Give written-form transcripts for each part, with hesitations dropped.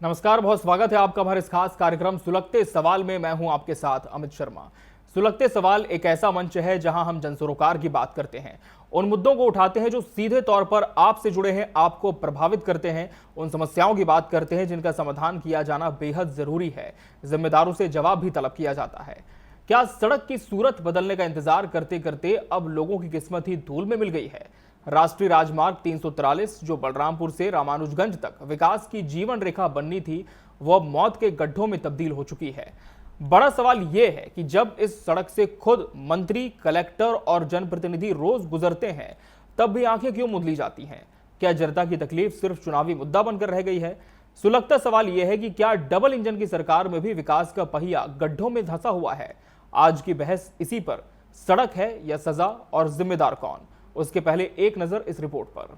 नमस्कार, बहुत स्वागत है आपका हमारे इस खास कार्यक्रम सुलगते सवाल में। मैं हूं आपके साथ अमित शर्मा। सुलगते सवाल एक ऐसा मंच है जहां हम जनसरोकार की बात करते हैं, उन मुद्दों को उठाते हैं जो सीधे तौर पर आपसे जुड़े हैं, आपको प्रभावित करते हैं, उन समस्याओं की बात करते हैं जिनका समाधान किया जाना बेहद जरूरी है। जिम्मेदारों से जवाब भी तलब किया जाता है। क्या सड़क की सूरत बदलने का इंतजार करते करते अब लोगों की किस्मत ही धूल में मिल गई है? राष्ट्रीय राजमार्ग 343 जो बलरामपुर से रामानुजगंज तक विकास की जीवन रेखा बननी थी, वह मौत के गड्ढों में तब्दील हो चुकी है। बड़ा सवाल यह है कि जब इस सड़क से खुद मंत्री, कलेक्टर और जनप्रतिनिधि रोज गुजरते हैं, तब भी आंखें क्यों मूंद ली जाती हैं? क्या जनता की तकलीफ सिर्फ चुनावी मुद्दा बनकर रह गई है? सुलगता सवाल यह है कि क्या डबल इंजन की सरकार में भी विकास का पहिया गड्ढों में धंसा हुआ है? आज की बहस इसी पर। सड़क है या सजा, और जिम्मेदार कौन? उसके पहले एक नजर इस रिपोर्ट पर।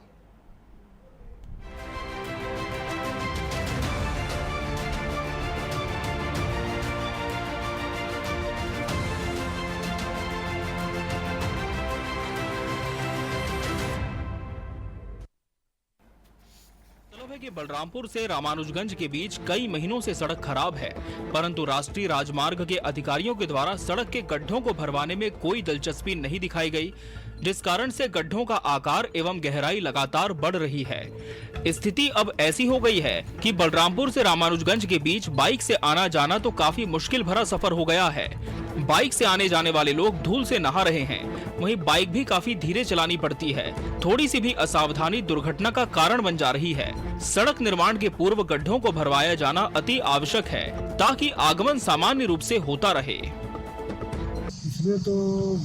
कि बलरामपुर से रामानुजगंज के बीच कई महीनों से सड़क खराब है, परंतु राष्ट्रीय राजमार्ग के अधिकारियों के द्वारा सड़क के गड्ढों को भरवाने में कोई दिलचस्पी नहीं दिखाई गई, जिस कारण से गड्ढों का आकार एवं गहराई लगातार बढ़ रही है। स्थिति अब ऐसी हो गई है कि बलरामपुर से रामानुजगंज के बीच बाइक से आना जाना तो काफी मुश्किल भरा सफर हो गया है। बाइक से आने जाने वाले लोग धूल से नहा रहे हैं, वहीं बाइक भी काफी धीरे चलानी पड़ती है। थोड़ी सी भी असावधानी दुर्घटना का कारण बन जा रही है। सड़क निर्माण के पूर्व गड्ढों को भरवाया जाना अति आवश्यक है, ताकि आगमन सामान्य रूप से होता रहे। इसमें तो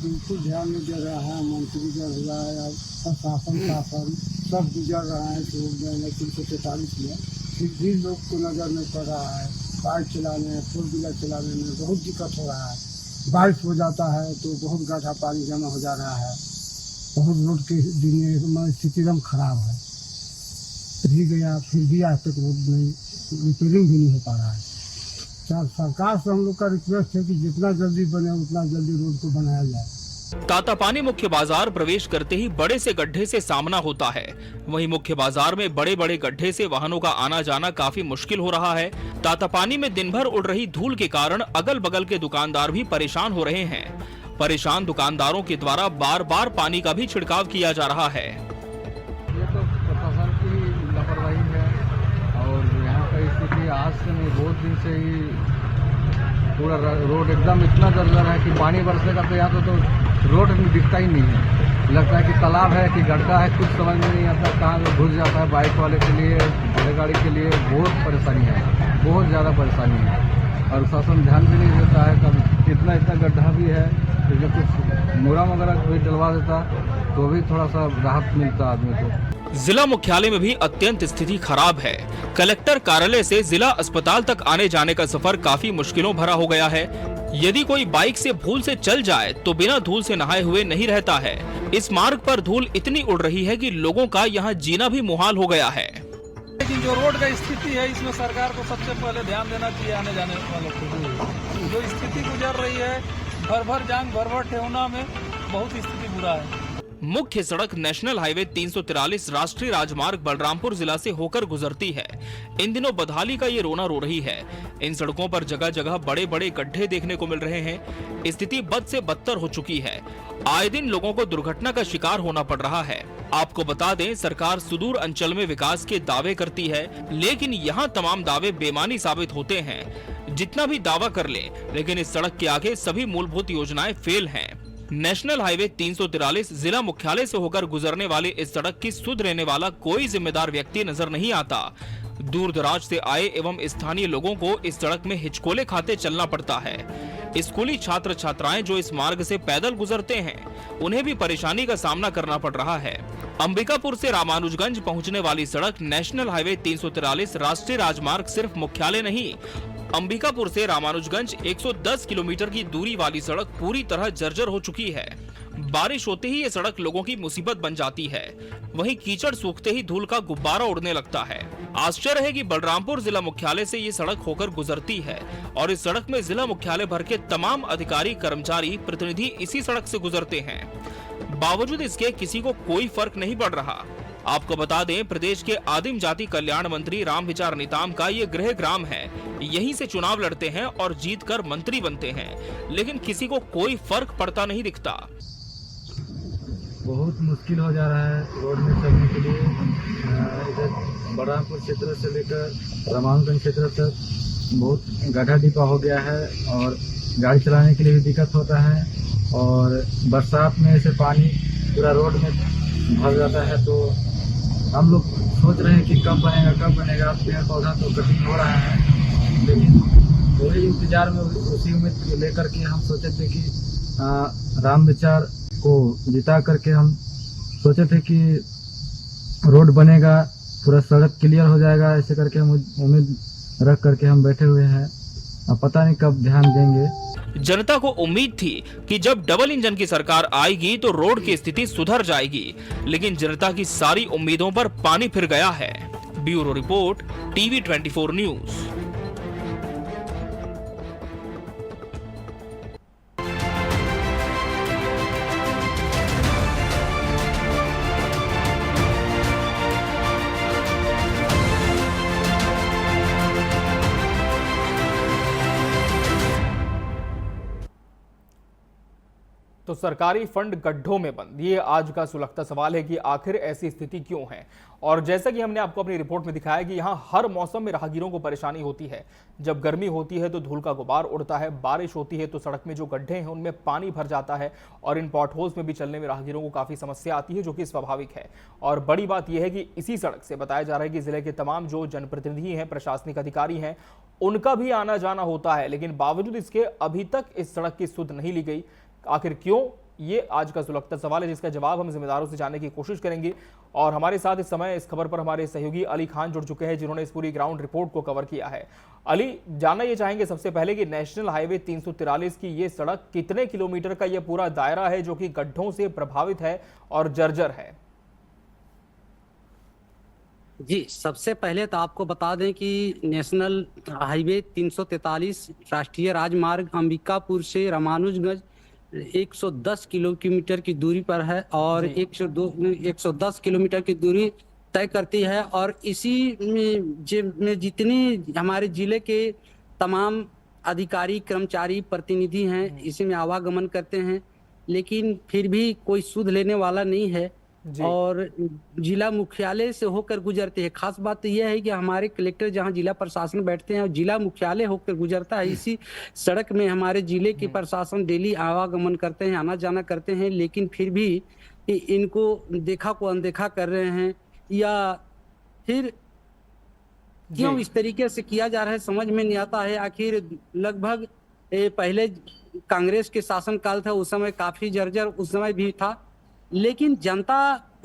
बिल्कुल ध्यान नहीं दे रहा है, मंत्री कर रहा है, प्रशासन शासन सब गुजर रहा है। 343 में फिर भी लोग को नजर नहीं पड़ रहा है। बाइक चलाने, फोर व्हीलर चलाने में बहुत दिक्कत हो रहा है। बारिश हो जाता है तो बहुत गड्ढा पानी जमा हो जा रहा है। बहुत रोड की स्थिति एकदम खराब है। रह गया फिर भी आज तक रोड नहीं, रिपेयरिंग भी नहीं हो पा रहा है। सरकार से हम लोग का रिक्वेस्ट है कि जितना जल्दी बने उतना जल्दी रोड को बनाया जाए। तातापानी मुख्य बाजार प्रवेश करते ही बड़े से गड्ढे से सामना होता है। वहीं मुख्य बाजार में बड़े बड़े गड्ढे से वाहनों का आना जाना काफी मुश्किल हो रहा है। तातापानी में दिन भर उड़ रही धूल के कारण अगल बगल के दुकानदार भी परेशान हो रहे हैं। परेशान दुकानदारों के द्वारा बार बार पानी का भी छिड़काव किया जा रहा है। ये तो प्रशासन की लापरवाही है और यहाँ का स्थिति आज से नहीं, बहुत दिन से ही पूरा रोड एकदम इतना जर्जर है कि पानी बरसेगा तो यहाँ तो रोड दिखता ही नहीं है। लगता है कि तालाब है कि गड्ढा है, कुछ समझ में नहीं आता कहाँ घुस जाता है। बाइक वाले के लिए, बड़े गाड़ी के लिए बहुत परेशानी है, बहुत ज़्यादा परेशानी है। और शासन ध्यान भी नहीं देता है। कब इतना गड्ढा भी है तो जो कुछ मुरा वगैरह कोई डलवा देता तो भी थोड़ा सा राहत मिलता आदमी को। जिला मुख्यालय में भी अत्यंत स्थिति खराब है। कलेक्टर कार्यालय से जिला अस्पताल तक आने जाने का सफर काफी मुश्किलों भरा हो गया है। यदि कोई बाइक से भूल से चल जाए तो बिना धूल से नहाए हुए नहीं रहता है। इस मार्ग पर धूल इतनी उड़ रही है कि लोगों का यहाँ जीना भी मुहाल हो गया है। लेकिन जो रोड का स्थिति है, इसमें सरकार को सबसे पहले ध्यान देना चाहिए आने जाने वालों को। जो स्थिति गुजर रही है, भर जांग भर ठेहुना में बहुत स्थिति बुरा है। मुख्य सड़क नेशनल हाईवे 343 राष्ट्रीय राजमार्ग बलरामपुर जिला से होकर गुजरती है। इन दिनों बदहाली का ये रोना रो रही है। इन सड़कों पर जगह जगह बड़े बड़े गड्ढे देखने को मिल रहे हैं। स्थिति बद से बदतर हो चुकी है। आए दिन लोगों को दुर्घटना का शिकार होना पड़ रहा है। आपको बता दें, सरकार सुदूर अंचल में विकास के दावे करती है, लेकिन यहाँ तमाम दावे बेमानी साबित होते हैं। जितना भी दावा कर ले, लेकिन इस सड़क के आगे सभी मूलभूत योजनाएं फेल हैं। नेशनल हाईवे 343 जिला मुख्यालय से होकर गुजरने वाले इस सड़क की सुध लेने वाला कोई जिम्मेदार व्यक्ति नजर नहीं आता। दूर दराज से आए एवं स्थानीय लोगों को इस सड़क में हिचकोले खाते चलना पड़ता है। स्कूली छात्र छात्राएं जो इस मार्ग से पैदल गुजरते हैं, उन्हें भी परेशानी का सामना करना पड़ रहा है। अंबिकापुर से रामानुजगंज पहुंचने वाली सड़क नेशनल हाईवे 343 राष्ट्रीय राजमार्ग सिर्फ मुख्यालय नहीं, अंबिकापुर से रामानुजगंज 110 किलोमीटर की दूरी वाली सड़क पूरी तरह जर्जर हो चुकी है। बारिश होते ही ये सड़क लोगों की मुसीबत बन जाती है। वहीं कीचड़ सूखते ही धूल का गुब्बारा उड़ने लगता है। आश्चर्य है कि बलरामपुर जिला मुख्यालय से ये सड़क होकर गुजरती है और इस सड़क में जिला मुख्यालय भर के तमाम अधिकारी, कर्मचारी, प्रतिनिधि इसी सड़क से गुजरते हैं। बावजूद इसके किसी को कोई फर्क नहीं पड़ रहा। आपको बता दें, प्रदेश के आदिम जाति कल्याण मंत्री रामविचार नेताम का ये गृह ग्राम है। यहीं से चुनाव लड़ते हैं और जीतकर मंत्री बनते हैं, लेकिन किसी को कोई फर्क पड़ता नहीं दिखता। बहुत मुश्किल हो जा रहा है रोड में चलने के लिए। इधर बलरामपुर क्षेत्र से लेकर रामानुजगंज क्षेत्र तक बहुत गड्ढा डिपा हो गया है और गाड़ी चलाने के लिए भी दिक्कत होता है। और बरसात में ऐसे पानी पूरा रोड में भर जाता है, तो हम लोग सोच रहे हैं कि कब बनेगा। पेड़ पौधा तो कटिंग हो रहा है, लेकिन वही इंतजार में उसी उम्मीद लेकर के हम सोचे थे कि रामविचार को जिता करके हम सोचे थे कि रोड बनेगा, पूरा सड़क क्लियर हो जाएगा। ऐसे करके हम उम्मीद रख करके हम बैठे हुए हैं। अब पता नहीं कब ध्यान देंगे। जनता को उम्मीद थी कि जब डबल इंजन की सरकार आएगी तो रोड की स्थिति सुधर जाएगी, लेकिन जनता की सारी उम्मीदों पर पानी फिर गया है। Bureau report, TV 24 news. तो सरकारी फंड गड्ढों में बंद, ये आज का सुलगता सवाल है कि आखिर ऐसी स्थिति क्यों है। और जैसा कि हमने आपको अपनी रिपोर्ट में दिखाया कि यहाँ हर मौसम में राहगीरों को परेशानी होती है। जब गर्मी होती है तो धूल का गुबार उड़ता है, बारिश होती है तो सड़क में जो गड्ढे हैं उनमें पानी भर जाता है और इन पॉट होल्स में भी चलने में राहगीरों को काफ़ी समस्या आती है, जो कि स्वाभाविक है। और बड़ी बात यह है कि इसी सड़क से बताया जा रहा है कि जिले के तमाम जो जनप्रतिनिधि हैं, प्रशासनिक अधिकारी हैं, उनका भी आना जाना होता है, लेकिन बावजूद इसके अभी तक इस सड़क की सुध नहीं ली गई। आखिर क्यों, ये आज का सुलगता सवाल है, जिसका जवाब हम जिम्मेदारों से जानने की कोशिश करेंगे। और हमारे साथ इस समय इस खबर पर हमारे सहयोगी अली खान जुड़ चुके हैं, जिन्होंने इस पूरी ग्राउंड रिपोर्ट को कवर किया है। अली, जानना ये चाहेंगे सबसे पहले कि नेशनल हाईवे 343 की ये सड़क कितने किलोमीटर का ये पूरा दायरा है जो कि गड्ढों से प्रभावित है और जर्जर है? जी, सबसे पहले तो आपको बता दें कि नेशनल हाईवे 343 राष्ट्रीय राजमार्ग अंबिकापुर से रामानुजगंज 110 किलोमीटर की दूरी पर है और 110 किलोमीटर की दूरी तय करती है। और इसी में जितनी हमारे जिले के तमाम अधिकारी, कर्मचारी, प्रतिनिधि हैं, इसी में आवागमन करते हैं, लेकिन फिर भी कोई सुध लेने वाला नहीं है और जिला मुख्यालय से होकर गुजरते हैं। खास बात तो यह है कि हमारे कलेक्टर जहां जिला प्रशासन बैठते हैं और जिला मुख्यालय होकर गुजरता है, इसी सड़क में हमारे जिले की प्रशासन डेली आवागमन करते हैं, आना जाना करते हैं, लेकिन फिर भी इनको देखा को अनदेखा कर रहे हैं या फिर क्यों इस तरीके से किया जा रहा है समझ में नहीं आता है। आखिर लगभग पहले कांग्रेस के शासनकाल था, उस समय काफी जर्जर उस समय भी था, लेकिन जनता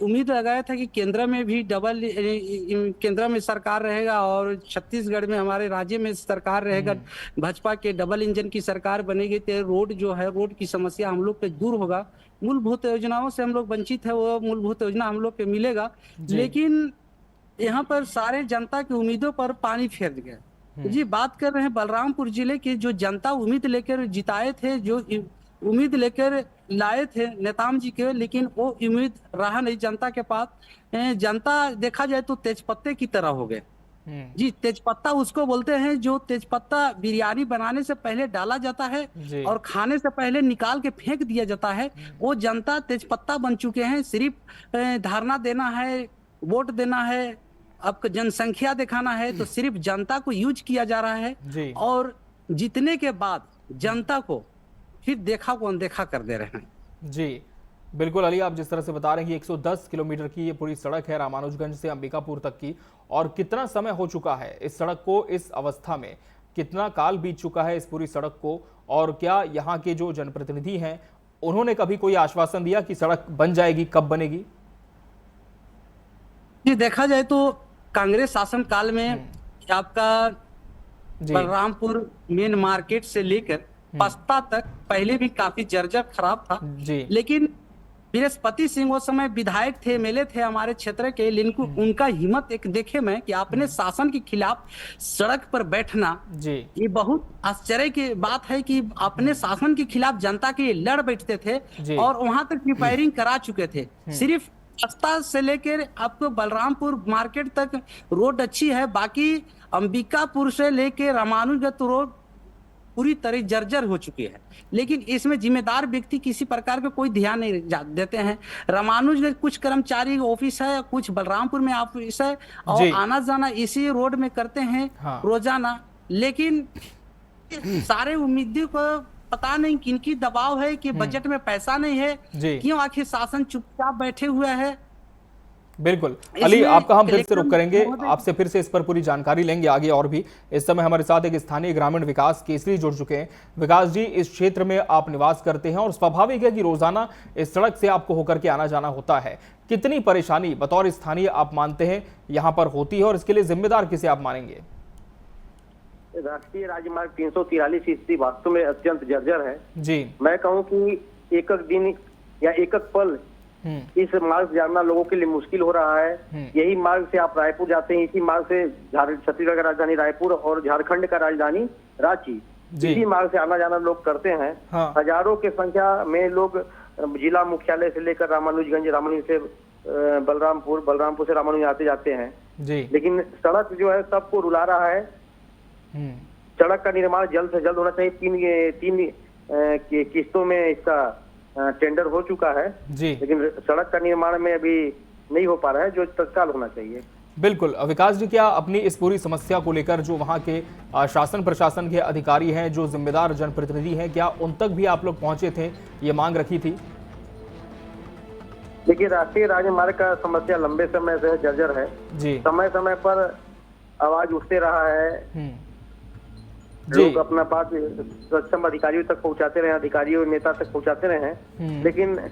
उम्मीद लगाया था कि केंद्र में भी केंद्र में सरकार रहेगा और छत्तीसगढ़ में हमारे राज्य में सरकार रहेगा, भाजपा के डबल इंजन की सरकार बनेगी तो रोड जो है, रोड की समस्या हम लोग पे दूर होगा। मूलभूत योजनाओं से हम लोग वंचित है, वो मूलभूत योजना हम लोग पे मिलेगा, लेकिन यहाँ पर सारे जनता की उम्मीदों पर पानी फेर गया। जी, बात कर रहे हैं बलरामपुर जिले की, जो जनता उम्मीद लेकर जिताए थे, जो उम्मीद लेकर लाए थे नेताम जी के, लेकिन वो उम्मीद रहा नहीं जनता के पास। जनता देखा जाए तो तेजपत्ते की तरह हो गए। जी, तेजपत्ता उसको बोलते हैं जो तेजपत्ता बिरयानी बनाने से पहले डाला जाता है और खाने से पहले निकाल के फेंक दिया जाता है। वो जनता तेजपत्ता बन चुके हैं। सिर्फ धारणा देना है, वोट देना है, आपको जनसंख्या दिखाना है, तो सिर्फ जनता को यूज किया जा रहा है और जीतने के बाद जनता को फिर देखा को अनदेखा कर दे रहे हैं। जी बिल्कुल अली, आप जिस तरह से बता रहे हैं कि 110 किलोमीटर की ये पूरी सड़क है रामानुजगंज से अंबिकापुर तक की, और कितना समय हो चुका है इस सड़क को इस अवस्था में, कितना काल बीत चुका है इस पूरी सड़क को, और क्या यहाँ के जो जनप्रतिनिधि हैं उन्होंने कभी कोई आश्वासन दिया कि सड़क बन जाएगी, कब बनेगी? जी, देखा जाए तो कांग्रेस शासन काल में आपका बलरामपुर मेन मार्केट से लेकर पस्ता तक पहले भी काफी जर्जर खराब था, लेकिन बृहस्पति सिंह उस समय विधायक थे, एमएलए थे हमारे क्षेत्र के, लेकिन उनका हिम्मत एक देखे मैं कि अपने शासन के खिलाफ सड़क पर बैठना, ये बहुत आश्चर्य की बात है कि अपने शासन के खिलाफ जनता के लिए लड़ बैठते थे और वहां तक रिपेयरिंग करा चुके थे। सिर्फ रास्ता से लेकर आपको बलरामपुर मार्केट तक रोड अच्छी है, बाकी अंबिकापुर से लेकर रामानुजगंज रोड पूरी तरह जर्जर हो चुकी है। लेकिन इसमें जिम्मेदार व्यक्ति किसी प्रकार का कोई ध्यान नहीं देते हैं। रामानुजगंज कुछ कर्मचारी ऑफिस है, कुछ बलरामपुर में ऑफिस है और जी। आना जाना इसी रोड में करते हैं हाँ। रोजाना। लेकिन सारे उम्मीदों को पता नहीं किनकी दबाव है कि बजट में पैसा नहीं है, जी। क्यों आखिर शासन चुपचाप बैठे हुए है। बिल्कुल इसमें अली, आपका हम फिर से कलेक्टर रुक करेंगे, महोदय- आपसे फिर से इस पर पूरी जानकारी लेंगे आगे और भी। इस समय हमारे साथ एक स्थानीय ग्रामीण विकास केसरी जुड़ चुके हैं। विकास जी, इस क्षेत्र में आप निवास करते हैं और स्वाभाविक है कि रोजाना इस सड़क से आपको होकर के आना जाना होता है। कितनी परेशानी बतौर स्थानीय आप मानते हैं यहाँ पर होती है और इसके लिए जिम्मेदार किसे आप मानेंगे? राष्ट्रीय राजमार्ग 343 स्थिति वास्तव में अत्यंत जर्जर है। जी। मैं कहूं कि एक एक दिन या एक एक पल इस मार्ग से जाना लोगों के लिए मुश्किल हो रहा है। यही मार्ग से आप रायपुर जाते हैं, इसी मार्ग से छत्तीसगढ़ का राजधानी रायपुर और झारखंड का राजधानी रांची, इसी मार्ग से आना जाना लोग करते हैं। हाँ। हजारों की संख्या में लोग जिला मुख्यालय से लेकर रामानुजगंज, रामानुज से बलरामपुर, बलरामपुर से रामानुज आते जाते हैं। जी। लेकिन सड़क जो है सबको रुला रहा है। सड़क का निर्माण जल्द से जल्द होना चाहिए। तीन किस्तों में इसका टेंडर हो चुका है जी। लेकिन सड़क का निर्माण में अभी नहीं हो पा रहा है, जो तत्काल होना चाहिए। बिल्कुल विकास जी, क्या अपनी इस पूरी समस्या को लेकर जो वहाँ के शासन प्रशासन के अधिकारी हैं, जो जिम्मेदार जनप्रतिनिधि हैं, क्या उन तक भी आप लोग पहुंचे थे, ये मांग रखी थी? देखिए, राष्ट्रीय राजमार्ग का समस्या लंबे समय से जर्जर है जी। समय समय पर आवाज उठते रहा है। जी। लोग अपना बात सक्षम अधिकारियों तक पहुंचाते रहे, अधिकारियों नेता तक पहुंचाते रहे हैं, लेकिन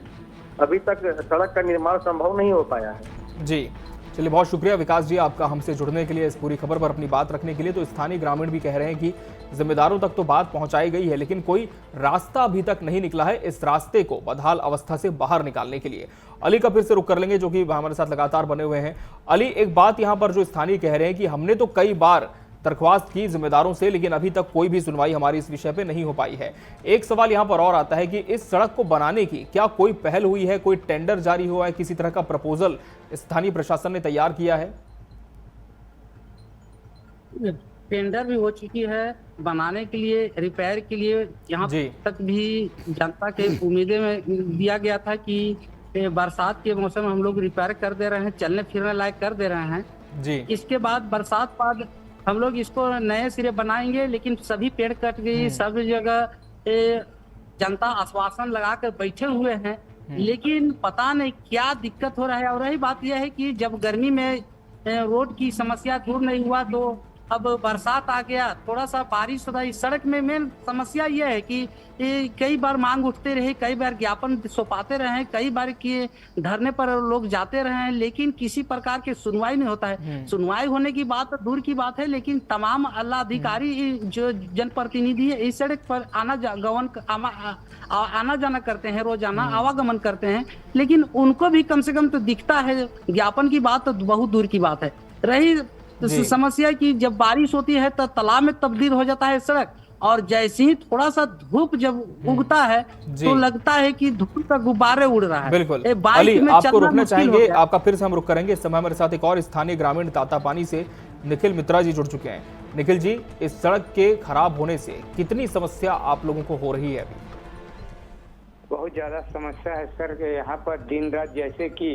अभी तक सड़क का निर्माण संभव नहीं हो पाया है। जी, चलिए बहुत शुक्रिया विकास जी आपका हमसे जुड़ने के लिए, इस पूरी खबर पर अपनी बात रखने के लिए। तो स्थानीय ग्रामीण भी कह रहे हैं कि जिम्मेदारों तक तो बात पहुंचाई गई है, लेकिन कोई रास्ता अभी तक नहीं निकला है इस रास्ते को बदहाल अवस्था से बाहर निकालने के लिए। अली का फिर से रुक कर लेंगे, जो कि हमारे साथ लगातार बने हुए हैं। अली, एक बात यहाँ पर जो स्थानीय कह रहे हैं कि हमने तो कई बार दरख्वास्त की जिम्मेदारों से, लेकिन अभी तक कोई भी सुनवाई हमारी इस विषय पे नहीं हो पाई है। एक सवाल यहाँ पर और आता है कि इस सड़क को बनाने की क्या कोई पहल हुई है, कोई टेंडर जारी हुआ है, किसी तरह का प्रपोजल स्थानीय प्रशासन ने तैयार किया है? टेंडर भी हो चुकी है बनाने के लिए, रिपेयर के लिए। यहाँ तक भी जनता के उम्मीदें में दिया गया था कि बरसात के मौसम में हम लोग रिपेयर कर दे रहे हैं, चलने फिरने लायक कर दे रहे हैं जी। इसके बाद बरसात बाद हम लोग इसको नए सिरे बनाएंगे, लेकिन सभी पेड़ कट गई, सब जगह जनता आश्वासन लगाकर बैठे हुए हैं, लेकिन पता नहीं क्या दिक्कत हो रहा है। और रही बात यह है कि जब गर्मी में रोड की समस्या दूर नहीं हुआ, तो अब बरसात आ गया, थोड़ा सा बारिश होता है। इस सड़क में मेन समस्या यह है कि कई बार मांग उठते रहे, कई बार ज्ञापन सौंपाते रहे, कई बार किए धरने पर लोग जाते रहे, लेकिन किसी प्रकार के सुनवाई नहीं होता है। सुनवाई होने की बात दूर की बात है, लेकिन तमाम अल्लाह अधिकारी जो जनप्रतिनिधि है इस सड़क पर आना जाना करते हैं, रोजाना आवागमन करते हैं, लेकिन उनको भी कम से कम तो दिखता है। ज्ञापन की बात तो बहुत दूर की बात है। रही समस्या की जब बारिश होती है तो तालाब में तब्दील हो जाता है सड़क, और जैसे ही थोड़ा सा धूप जब उगता है तो लगता है कि धूप का गुब्बारे उड़ रहा है। बिल्कुल अली, आपको रुकना चाहेंगे, आपका फिर से हम रुक करेंगे। इस समय हमारे साथ एक और स्थानीय ग्रामीण तातापानी से निखिल मित्रा जी जुड़ चुके हैं। निखिल जी, इस सड़क के खराब होने से कितनी समस्या आप लोगों को हो रही है? अभी बहुत ज्यादा समस्या है सर। यहाँ पर दिन रात जैसे कि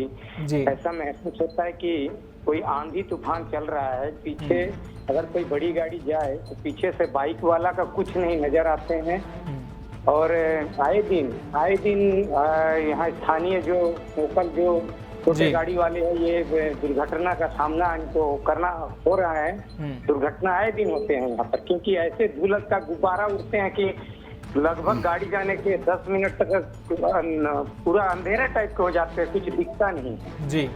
ऐसा महसूस होता है कि कोई आंधी तूफान चल रहा है। पीछे अगर कोई बड़ी गाड़ी जाए तो पीछे से बाइक वाला का कुछ नहीं नजर आते हैं। और आए दिन यहाँ स्थानीय जो लोकल जो छोटे गाड़ी वाले हैं, ये दुर्घटना का सामना इनको करना हो रहा है। दुर्घटना आए दिन होते हैं यहाँ पर, क्योंकि ऐसे धूलक का गुब्बारा उड़ते हैं कि लगभग गाड़ी जाने के 10 मिनट तक पूरा अंधेरा टाइप के हो जाते हैं, कुछ दिखता नहीं जी।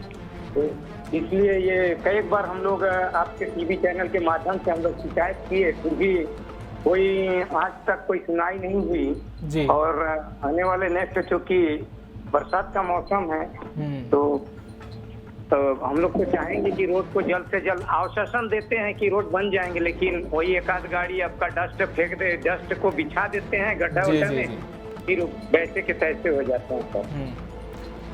तो इसलिए ये कई बार हम लोग आपके टीवी चैनल के माध्यम से हम लोग शिकायत किए, फिर भी कोई आज तक कोई सुनाई नहीं हुई जी। और आने वाले नेक्स्ट, चूंकि बरसात का मौसम है, तो हम लोग तो चाहेंगे कि रोड को जल्द से जल्द, आश्वासन देते हैं कि रोड बन जाएंगे, लेकिन वही एक आध गाड़ी आपका डस्ट फेंक दे, डस्ट को बिछा देते हैं गड्ढा वड्ढा में, फिर वैसे के तैसे हो जाते हैं सर।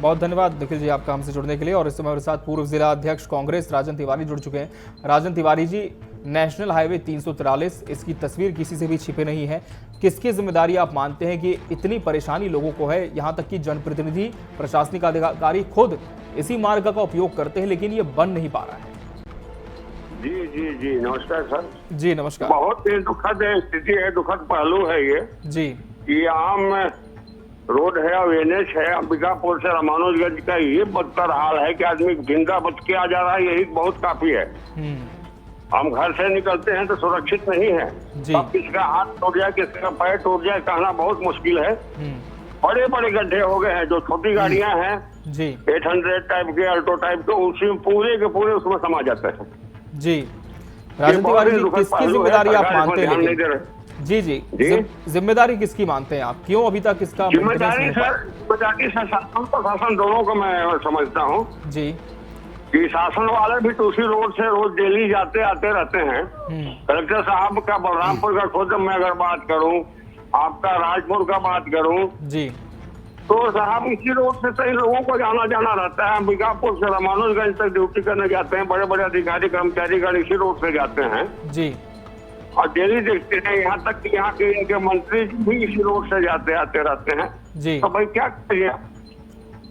बहुत धन्यवाद निखिल जी आपका हमसे जुड़ने के लिए। और इस समय हमारे साथ पूर्व जिला अध्यक्ष कांग्रेस राजन तिवारी जुड़ चुके हैं। राजन तिवारी जी, नेशनल हाईवे 343 इसकी तस्वीर किसी से भी छिपे नहीं है। किसकी जिम्मेदारी आप मानते हैं कि इतनी परेशानी लोगों को है? यहाँ तक कि जनप्रतिनिधि, प्रशासनिक अधिकारी खुद इसी मार्ग का उपयोग करते हैं, लेकिन ये बन नहीं पा रहा है। जी जी जी, नमस्कार सर। जी नमस्कार। बहुत ही दुखद स्थिति है, दुखद पहलू है ये जी। कि आम रोड है और एनएच है, अंबिकापुर से रामानुजगंज का ये बदतर हाल है कि आदमी जिंदा बच के आ जा रहा है, यही बहुत काफी है। हम घर से निकलते हैं तो सुरक्षित नहीं है। अब किसका हाथ टूट जाए, किसका पैर टूट जाए, कहना बहुत मुश्किल है। बड़े बड़े गड्ढे हो गए हैं। जो छोटी गाड़ियां हैं जी, 800 टाइप के, अल्टो टाइप के, उसी में पूरे के पूरे उसमें समा जाते हैं। जी राजन तिवारी जी, किसकी जिम्मेदारी आप मानते हैं? जी जी, जिम्मेदारी किसकी मानते हैं आप? क्यों अभी तक इसका जिम्मेदारी सर, जिम्मेदारी शासन प्रशासन दोनों को मैं समझता हूँ जी, कि शासन वाले भी तो उसी रोड से रोज डेली जाते आते रहते हैं। कलेक्टर साहब का बलरामपुर का खुद मैं अगर बात करूँ, आपका राजपुर का बात करूँ जी, तो साहब इसी रोड से कई लोगों को जाना जाना रहता है। अंबिकापुर से रामानुजगंज तक ड्यूटी करने जाते हैं, बड़े बड़े अधिकारी कर्मचारी गण इसी रोड से जाते हैं जी। और डेली देखते हैं। यहाँ तक कि यहाँ के मंत्री भी इसी रोड से जाते आते रहते हैं जी। तो भाई क्या करिए।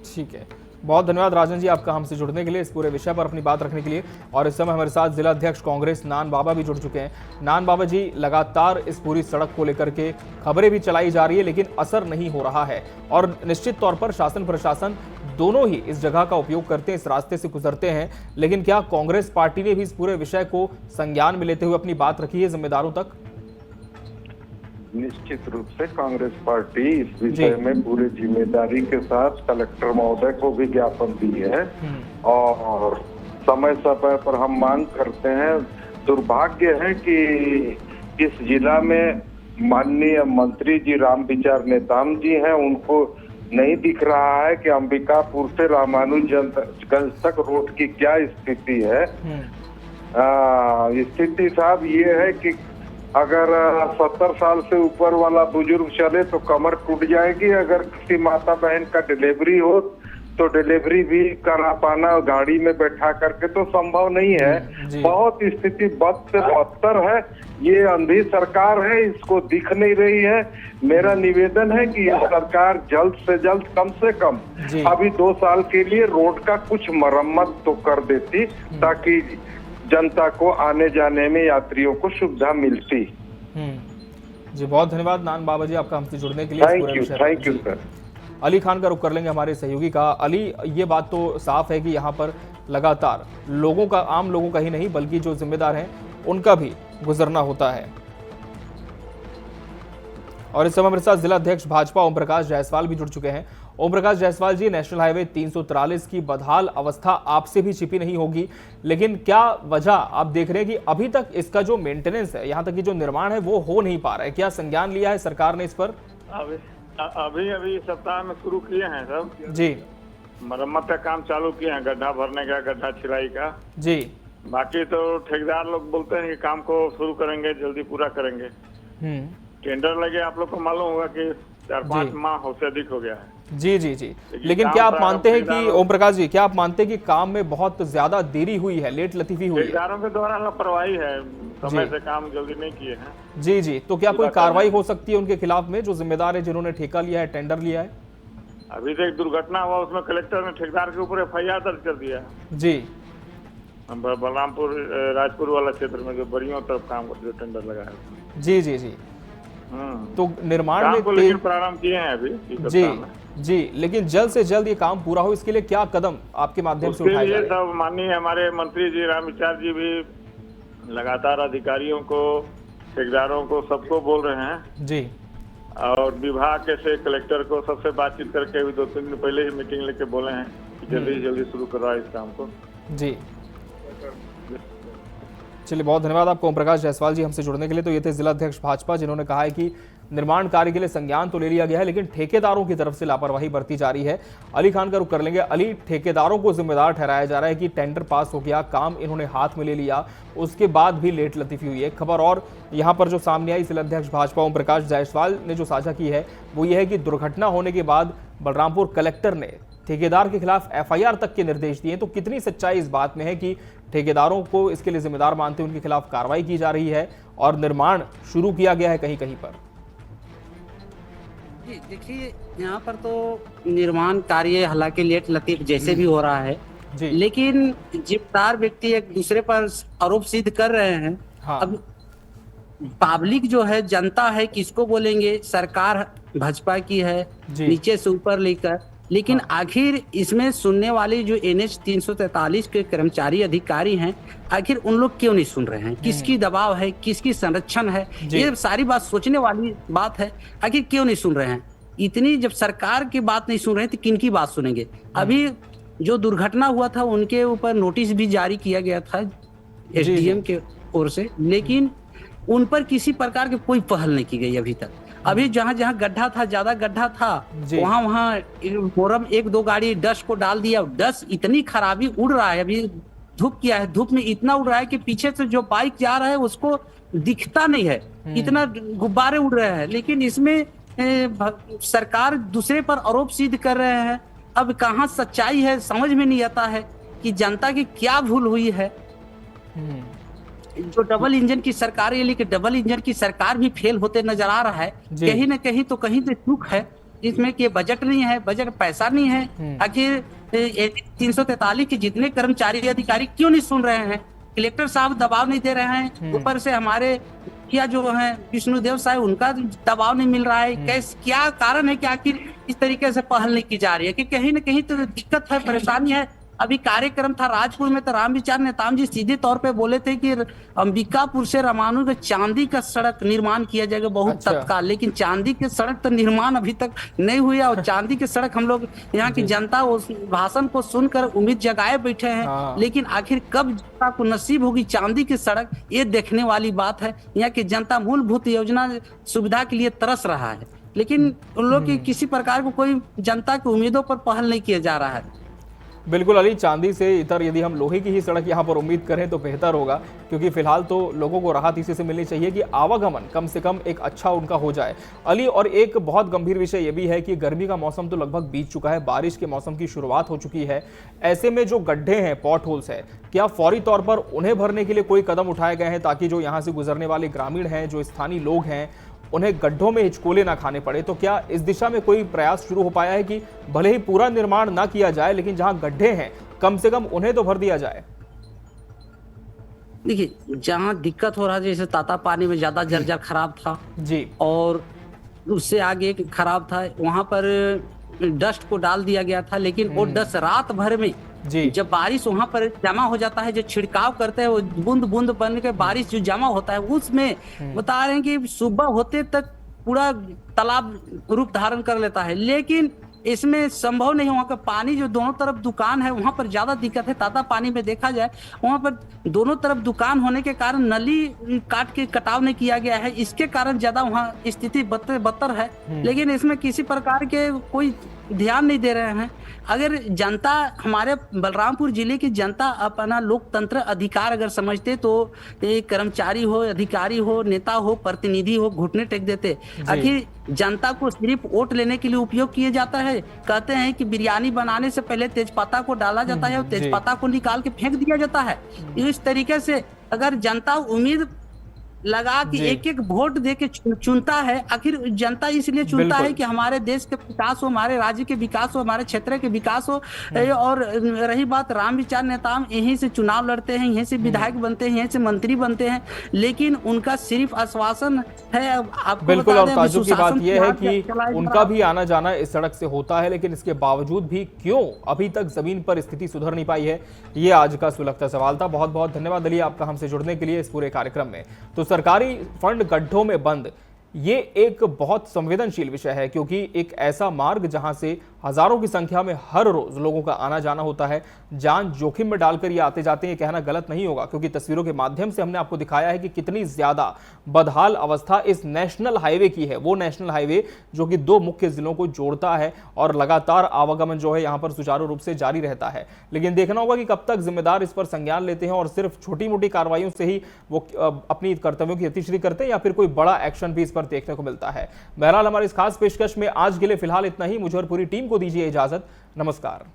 ठीक है, बहुत धन्यवाद राजन जी आपका हमसे जुड़ने के लिए, इस पूरे विषय पर अपनी बात रखने के लिए। और इस समय हमारे साथ जिला अध्यक्ष कांग्रेस नान बाबा भी जुड़ चुके हैं। नान बाबा जी, लगातार इस पूरी सड़क को लेकर के खबरें भी चलाई जा रही है, लेकिन असर नहीं हो रहा है। और निश्चित तौर पर शासन प्रशासन दोनों ही इस जगह का उपयोग करते हैं, इस रास्ते से गुजरते हैं, लेकिन क्या कांग्रेस पार्टी ने भी इस पूरे विषय को संज्ञान में लेते हुए अपनी बात रखी है जिम्मेदारों तक? निश्चित रूप से कांग्रेस पार्टी इस विषय में पूरी जिम्मेदारी के साथ कलेक्टर महोदय को भी ज्ञापन दी है और समय समय पर हम मांग करते हैं। दुर्भाग्य है कि इस जिला में माननीय मंत्री जी रामविचार नेताम जी हैं, उनको नहीं दिख रहा है कि अंबिकापुर से रामानुजगंज तक रोड की क्या स्थिति है। स्थिति साहब ये है कि अगर 70 साल से ऊपर वाला बुजुर्ग चले तो कमर टूट जाएगी। अगर किसी माता बहन का डिलीवरी हो तो डिलीवरी भी करा पाना गाड़ी में बैठा करके तो संभव नहीं है। बहुत स्थिति बद से बदतर है। ये अंधी सरकार है, इसको दिख नहीं रही है। मेरा निवेदन है कि यह सरकार जल्द से जल्द कम से कम अभी 2 साल के लिए रोड का कुछ मरम्मत तो कर देती, ताकि जनता को आने जाने में, यात्रियों को सुविधा मिलती। जी बहुत धन्यवाद नान बाबा जी आपका हमसे जुड़ने के लिए। Thank you sir. Ali Khan का रुख कर लेंगे हमारे सहयोगी का। अली, ये बात तो साफ है कि यहाँ पर लगातार लोगों का, आम लोगों का ही नहीं बल्कि जो जिम्मेदार हैं उनका भी गुजरना होता है। और इस समय मेरे साथ जिला अध्यक्ष भाजपा ओम प्रकाश जायसवाल भी जुड़ चुके हैं। ओम प्रकाश जायसवाल जी, नेशनल हाईवे 343 की बदहाल अवस्था आपसे भी छिपी नहीं होगी, लेकिन क्या वजह आप देख रहे हैं कि अभी तक इसका जो मेंटेनेंस है, यहाँ तक कि जो निर्माण है वो हो नहीं पा रहा है? क्या संज्ञान लिया है सरकार ने इस पर? अभी सप्ताह में शुरू किए हैं सब जी, मरम्मत का काम चालू किए हैं, गड्ढा भरने का, गड्ढा छिड़ाई का जी। बाकी तो ठेकेदार लोग बोलते हैं कि काम को शुरू करेंगे, जल्दी पूरा करेंगे। टेंडर लगे, आप लोग को मालूम होगा कि 4-5 माह से अधिक हो गया है। जी जी जी, लेकिन क्या आप मानते हैं कि ओम प्रकाश जी, क्या आप मानते हैं कि काम में बहुत ज्यादा देरी हुई है, लेट लतीफी हुई है? ठेकेदारों के द्वारा लापरवाही है, समय से काम जल्दी नहीं किए हैं। जी जी, तो क्या कोई कार्रवाई हो सकती है उनके खिलाफ में, जो जिम्मेदार है, जिन्होंने ठेका लिया है, टेंडर लिया है? अभी तो एक दुर्घटना हुआ, उसमें कलेक्टर ने ठेकेदार के ऊपर FIR दर्ज कर दिया जी। बलरामपुर राजपुर वाला क्षेत्र में जो बड़ियों तरफ काम जो टेंडर लगा है। जी जी जी, तो निर्माण में प्रारंभ किए हैं अभी जी जी, लेकिन जल्द से जल्द ये काम पूरा हो, इसके लिए क्या कदम आपके माध्यम से उठाए जा रहे हैं? सब माननीय हमारे मंत्री जी रामविचार जी भी लगातार अधिकारियों को, ठेकेदारों को, सबको बोल रहे हैं जी। और विभाग के से कलेक्टर को सबसे बातचीत करके अभी 2-3 दिन पहले ही मीटिंग लेके बोले हैं कि जल्दी शुरू करवाए इस काम को। जी चलिए, बहुत धन्यवाद आपको ओम प्रकाश जायसवाल जी हमसे जुड़ने के लिए। तो ये थे जिला अध्यक्ष भाजपा, जिन्होंने कहा है कि निर्माण कार्य के लिए संज्ञान तो ले लिया गया है, लेकिन ठेकेदारों की तरफ से लापरवाही बरती जा रही है। अली खान का रुख कर लेंगे। अली, ठेकेदारों को जिम्मेदार ठहराया जा रहा है कि टेंडर पास हो गया, काम इन्होंने हाथ में ले लिया, उसके बाद भी लेट लतीफी हुई है। खबर और यहाँ पर जो सामने आई, जिला अध्यक्ष भाजपा ओम प्रकाश जायसवाल ने जो साझा की है वो ये है कि दुर्घटना होने के बाद बलरामपुर कलेक्टर ने ठेकेदार के खिलाफ एफआईआर तक के निर्देश दिए। तो कितनी सच्चाई इस बात में है कि ठेकेदारों को इसके लिए जिम्मेदार मानते हुए उनके खिलाफ कार्रवाई की जा रही है और निर्माण शुरू किया गया है कहीं कहीं पर? देखिए, यहाँ पर तो निर्माण कार्य हालांकि लेट लतीफ जैसे भी हो रहा है जी। लेकिन जिम्मेदार व्यक्ति एक दूसरे पर आरोप सिद्ध कर रहे हैं। हाँ। अब पब्लिक जो है, जनता है, किसको बोलेंगे? सरकार भाजपा की है नीचे से ऊपर लेकर, लेकिन आखिर इसमें सुनने वाले जो NH 343 के कर्मचारी अधिकारी हैं, आखिर उन लोग क्यों नहीं सुन रहे हैं? किसकी दबाव है, किसकी संरक्षण है? ये सारी बात सोचने वाली बात है। आखिर क्यों नहीं सुन रहे हैं? इतनी जब सरकार की बात नहीं सुन रहे हैं तो किनकी बात सुनेंगे? अभी जो दुर्घटना हुआ था उनके ऊपर नोटिस भी जारी किया गया था SDM के ओर से, लेकिन उन पर किसी प्रकार की कोई पहल नहीं की गई अभी तक। अभी जहाँ जहाँ गड्ढा था, ज्यादा गड्ढा था, वहाँ फोरम 1-2 गाड़ी डस्ट को डाल दिया। डस्ट इतनी खराबी उड़ रहा है, अभी धूप किया है, धूप में इतना उड़ रहा है कि पीछे से जो बाइक जा रहा है उसको दिखता नहीं है, इतना गुब्बारे उड़ रहे हैं। लेकिन इसमें सरकार दूसरे पर आरोप सिद्ध कर रहे हैं। अब कहाँ सच्चाई है समझ में नहीं आता है कि जनता की क्या भूल हुई है। जो डबल इंजन की सरकार है, लेकिन डबल इंजन की सरकार भी फेल होते नजर आ रहा है। कहीं न कहीं तो कहीं तो चूक है इसमें कि बजट नहीं है, बजट पैसा नहीं है। आखिर 343 के जितने कर्मचारी अधिकारी क्यों नहीं सुन रहे हैं? कलेक्टर साहब दबाव नहीं दे रहे हैं, ऊपर से हमारे मुखिया जो है विष्णुदेव साहब, उनका दबाव नहीं मिल रहा है। क्या कारण है कि आखिर इस तरीके से पहल नहीं की जा रही है? कि कहीं न कहीं तो दिक्कत है, परेशानी है। अभी कार्यक्रम था राजपुर में, तो रामविचार नेताम जी सीधे तौर पे बोले थे कि अंबिकापुर से रामानुज चांदी का सड़क निर्माण किया जाएगा बहुत तत्काल। लेकिन चांदी के सड़क तो निर्माण अभी तक नहीं हुआ, और चांदी के सड़क हम लोग यहाँ की जनता उस भाषण को सुनकर उम्मीद जगाए बैठे हैं। लेकिन आखिर कब जनता को नसीब होगी चांदी की सड़क, ये देखने वाली बात है। यहाँ की जनता मूलभूत योजना सुविधा के लिए तरस रहा है, लेकिन उन लोग की किसी प्रकार को कोई जनता की उम्मीदों पर पहल नहीं किया जा रहा है। बिल्कुल अली, चांदी से इतर यदि हम लोहे की ही सड़क यहाँ पर उम्मीद करें तो बेहतर होगा, क्योंकि फिलहाल तो लोगों को राहत इसी से मिलनी चाहिए कि आवागमन कम से कम एक अच्छा उनका हो जाए। अली, और एक बहुत गंभीर विषय ये भी है कि गर्मी का मौसम तो लगभग बीत चुका है, बारिश के मौसम की शुरुआत हो चुकी है। ऐसे में जो गड्ढे हैं, पॉट होल्स है, क्या फौरी तौर पर उन्हें भरने के लिए कोई कदम उठाए गए हैं ताकि जो यहाँ से गुजरने वाले ग्रामीण हैं, जो स्थानीय लोग हैं, उन्हें गड्ढों में हिचकोले ना खाने पड़े? तो क्या इस दिशा में कोई प्रयास शुरू हो पाया है कि भले ही पूरा निर्माण ना किया जाए, लेकिन जहां गड्ढे हैं कम से कम उन्हें तो भर दिया जाए? देखिए, जहां दिक्कत हो रहा है, जैसे ताता पानी में ज्यादा जर्जर खराब था जी, और उससे आगे खराब था, वहां पर डस्ट को डाल दिया गया था। लेकिन वो डस्ट रात भर में जब बारिश वहां पर जमा हो जाता है, जो छिड़काव करते हैं, वो बूंद बूंद बन के बारिश जो जमा होता है, उसमें बता रहे हैं कि सुबह होते तक पूरा तालाब रूप धारण कर लेता है। लेकिन इसमें संभव नहीं, वहाँ का पानी जो दोनों तरफ दुकान है वहां पर ज्यादा दिक्कत है। ताता पानी में देखा जाए, वहां पर दोनों तरफ दुकान होने के कारण नली काट के कटाव नहीं किया गया है, इसके कारण ज्यादा वहाँ स्थिति बदतर है। लेकिन इसमें किसी प्रकार के कोई ध्यान नहीं दे रहे हैं। अगर जनता, हमारे बलरामपुर जिले की जनता अपना लोकतंत्र अधिकार अगर समझते तो एक कर्मचारी हो, अधिकारी हो, नेता हो, प्रतिनिधि हो, घुटने टेक देते। आखिर जनता को सिर्फ वोट लेने के लिए उपयोग किया जाता है। कहते हैं कि बिरयानी बनाने से पहले तेजपत्ता को डाला जाता है और तेजपत्ता को निकाल के फेंक दिया जाता है। इस तरीके से अगर जनता उम्मीद लगा कि एक एक वोट दे के चुनता है, आखिर जनता इसलिए चुनता है कि हमारे देश के विकास हो, हमारे राज्य के विकास हो, हमारे क्षेत्र के विकास हो। और रही बात रामविचार नेताम, यहीं से चुनाव लड़ते हैं, यहीं से विधायक बनते हैं, यहीं से मंत्री बनते हैं, लेकिन उनका सिर्फ आश्वासन है। आपको बिल्कुल, और ताज्जुब की बात यह है कि उनका भी आना जाना इस सड़क से होता है, लेकिन इसके बावजूद भी क्यों अभी तक जमीन पर स्थिति सुधर नहीं पाई है, ये आज का सुलगता सवाल था। बहुत बहुत धन्यवाद अली आपका हमसे जुड़ने के लिए इस पूरे कार्यक्रम में। तो सरकारी फंड गड्ढों में बंद, ये एक बहुत संवेदनशील विषय है, क्योंकि एक ऐसा मार्ग जहां से हजारों की संख्या में हर रोज लोगों का आना जाना होता है, जान जोखिम में डालकर ये आते जाते हैं, ये कहना गलत नहीं होगा, क्योंकि तस्वीरों के माध्यम से हमने आपको दिखाया है कि कितनी ज्यादा बदहाल अवस्था इस नेशनल हाईवे की है। वो नेशनल हाईवे जो कि 2 मुख्य जिलों को जोड़ता है और लगातार आवागमन जो है यहाँ पर सुचारू रूप से जारी रहता है। लेकिन देखना होगा कि कब तक जिम्मेदार इस पर संज्ञान लेते हैं और सिर्फ छोटी मोटी कार्रवाइयों से ही वो अपनी कर्तव्यों की अतिश्री करते हैं, या फिर कोई बड़ा एक्शन भी इस पर देखने को मिलता है। बहरहाल हमारी इस खास पेशकश में आज के लिए फिलहाल इतना ही। मुझे और पूरी टीम को दीजिए इजाजत। नमस्कार।